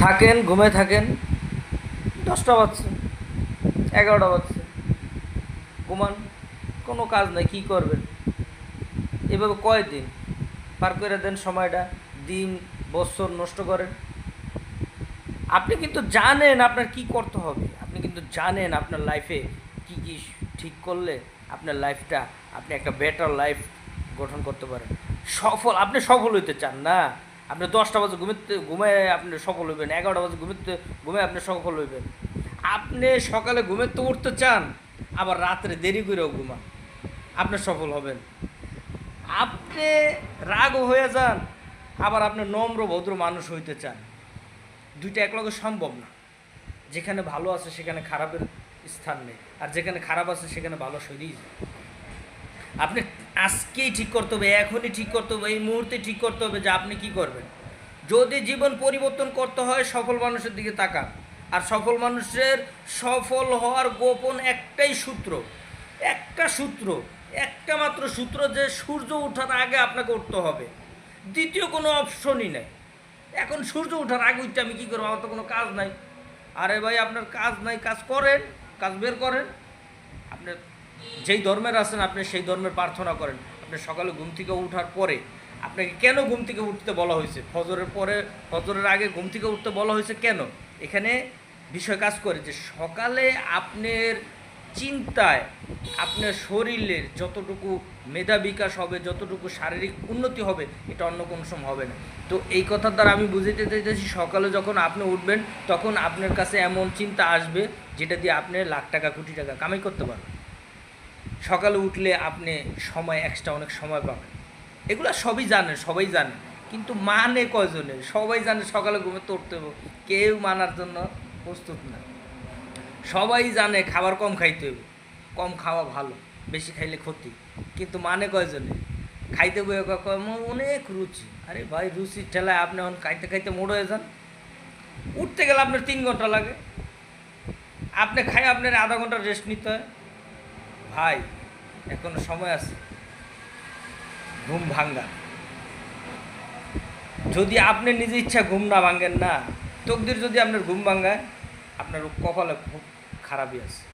থাকেন, ঘুমে থাকেন, 10টা বাজছে, 11টা বাজছে, ঘুমান, কোনো কাজ নাই, কী করবেন? এভাবে কয়দিন পার করে দেন সময়টা, দিন বছর নষ্ট করেন। আপনি কিন্তু জানেন আপনার কি করতে হবে, আপনি কিন্তু জানেন আপনার লাইফে কি কি ঠিক করলে আপনার লাইফটা, আপনি একটা বেটার লাইফ গঠন করতে পারেন। আপনি সফল হইতে চান না? আপনি 10টা বাজে ঘুমায় আপনি সফল হইবেন, 11টা বাজে ঘুমায় আপনি সফল হইবেন। আপনি সকালে ঘুমেতে উঠতে চান, আবার রাত্রে দেরি করেও ঘুমান, আপনি সফল হবেন। আপনি রাগও হয়ে যান, আবার আপনি নম্র ভদ্র মানুষ হইতে চান, দুইটা একলগে সম্ভব না। যেখানে ভালো আছে সেখানে খারাপের স্থান নেই, আর যেখানে খারাপ আছে সেখানে ভালো শরীর। আপনি আজকেই ঠিক করতে হবে, এখনই ঠিক করতে হবে, এই মুহূর্তে ঠিক করতে হবে যে আপনি কি করবেন। যদি জীবন পরিবর্তন করতে হয়, সফল মানুষের দিকে তাকান। আর সফল মানুষের সফল হওয়ার গোপন একটাই সূত্র, একটা সূত্র, একটা মাত্র সূত্র, যে সূর্য ওঠার আগে আপনাকে উঠতে হবে। দ্বিতীয় কোনো অপশনই নেই। এখন সূর্য ওঠার আগে উঠতে আমি কী করবো? আমার তো কোনো কাজ নাই। আরে ভাই, আপনার কাজ নাই, কাজ করেন, কাজ বের করেন। আপনি যেই ধর্মের আছেন আপনি সেই ধর্মের প্রার্থনা করেন। আপনি সকালে ঘুম থেকে ওঠার পরে আপনাকে কেন ঘুম থেকে উঠতে বলা হয়েছে? ফজরের পরে, ফজরের আগে ঘুম থেকে উঠতে বলা হয়েছে কেন? এখানে বিষয় কাজ করে যে সকালে আপনার চিন্তায়, আপনার শরীরের যতটুকু মেধা বিকাশ হবে, যতটুকু শারীরিক উন্নতি হবে, এটা অন্য কোনো সময় হবে না। তো এই কথার দ্বারা আমি বুঝাতে চাইতেছি, সকালে যখন আপনি উঠবেন তখন আপনার কাছে এমন চিন্তা আসবে যেটা দিয়ে আপনি লাখ টাকা কোটি টাকা কামাই করতে পারবেন। সকালে উঠলে আপনি সময় এক্সট্রা অনেক সময় পাবেন। এগুলো সবই জানেন, সবাই জানে, কিন্তু মানে কয়জনের? সবাই জানে সকালে ঘুমে তো উঠতে হবে, কেউ মানার জন্য প্রস্তুত না। সবাই জানে খাবার কম খাইতে হবে, কম খাওয়া ভালো, বেশি খাইলে ক্ষতি, কিন্তু মানে কয়জনে? খাইতে বয়ে অনেক রুচি। আরে ভাই, রুচির ঠেলায় আপনি এখন খাইতে খাইতে মোড় হয়ে যান। উঠতে গেলে আপনার 3 ঘন্টা লাগে, আপনি খাই আপনার আধা ঘন্টা রেস্ট নিতে হয়। ভাই, এখনো সময় আছে ঘুম ভাঙ্গা। যদি আপনি নিজে ইচ্ছা ঘুম না ভাঙ্গেন না, তকদির যদি আপনার ঘুম ভাঙ্গায়, আপনার কপালে খুব খারাপই আছে।